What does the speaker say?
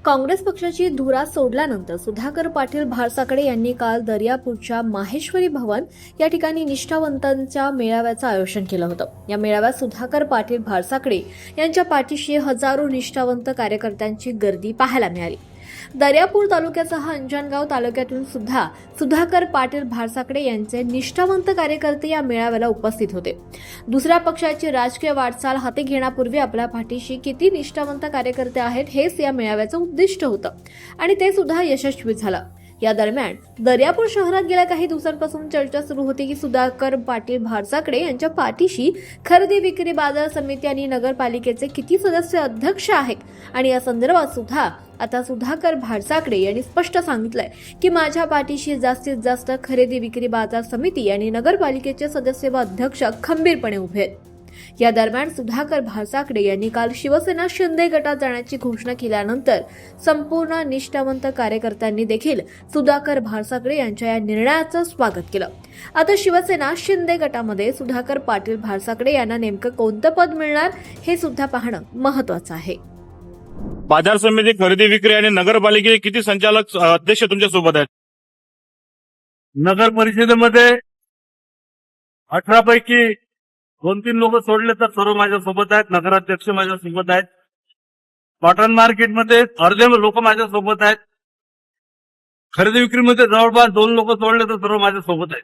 काँग्रेस पक्षाची धुरा सोडल्यानंतर सुधाकर पाटील भारसाकडे यांनी काल दर्यापूरच्या माहेश्वरी भवन या ठिकाणी निष्ठावंतांच्या मेळाव्याचं आयोजन केलं होतं। या मेळाव्यात सुधाकर पाटील भारसाकडे यांच्या पाठीशी हजारो निष्ठावंत कार्यकर्त्यांची गर्दी पाहायला मिळाली। दर्यापूर तालुक्यासह अंजनगाव तालुक्यातून सुद्धा सुधाकर पाटील भारसाकडे यांचे निष्ठावंत कार्यकर्ते या मेळाव्याला उपस्थित होते। दुसऱ्या पक्षाची राजकीय वाटचाल हाती घेण्यापूर्वी आपल्या पाठीशी किती निष्ठावंत कार्यकर्ते आहेत हेच या मेळाव्याचं उद्दिष्ट होतं आणि ते सुद्धा यशस्वी झालं। या दरम्यान दर्यापूर शहरात गेल्या काही दिवसांपासून चर्चा सुरू होती की सुधाकर पाटील भारसाकडे यांच्या पाठीशी खरेदी विक्री बाजार समिती आणि नगरपालिकेचे किती सदस्य अध्यक्ष आहेत आणि या संदर्भात सुद्धा आता सुधाकर भारसाकडे यांनी स्पष्ट सांगितलंय की माझ्या पाठीशी जास्तीत जास्त खरेदी विक्री बाजार समिती आणि नगरपालिकेचे सदस्य व अध्यक्ष खंबीरपणे उभे आहेत। या दरम्यान सुधाकर भारसाकडे यांनी काल शिवसेना शिंदे गटात जाण्याची घोषणा केल्यानंतर संपूर्ण निष्ठावंत कार्यकर्त्यांनी देखील सुधाकर भारसाकडे यांच्या या निर्णयाचं स्वागत केलं। आता शिवसेना शिंदे गटामध्ये सुधाकर पाटील भारसाकडे यांना नेमकं कोणतं पद मिळणार हे सुद्धा पाहणं महत्त्वाचं आहे। बाजार समिती, खरेदी विक्री आणि नगरपालिकेचे किती संचालक अध्यक्ष तुमच्या सोबत आहेत? नगर परिषदेमध्ये 18 पैकी 2-3 लोक सोडले तर सर्व माझ्या सोबत आहेत। नगराध्यक्ष माझ्या सोबत आहेत। कॉटन मार्केटमध्ये अर्धे लोक माझ्या सोबत आहेत। खरेदी विक्रीमध्ये जवळपास 2 लोक सोडले तर सर्व माझ्या सोबत आहेत।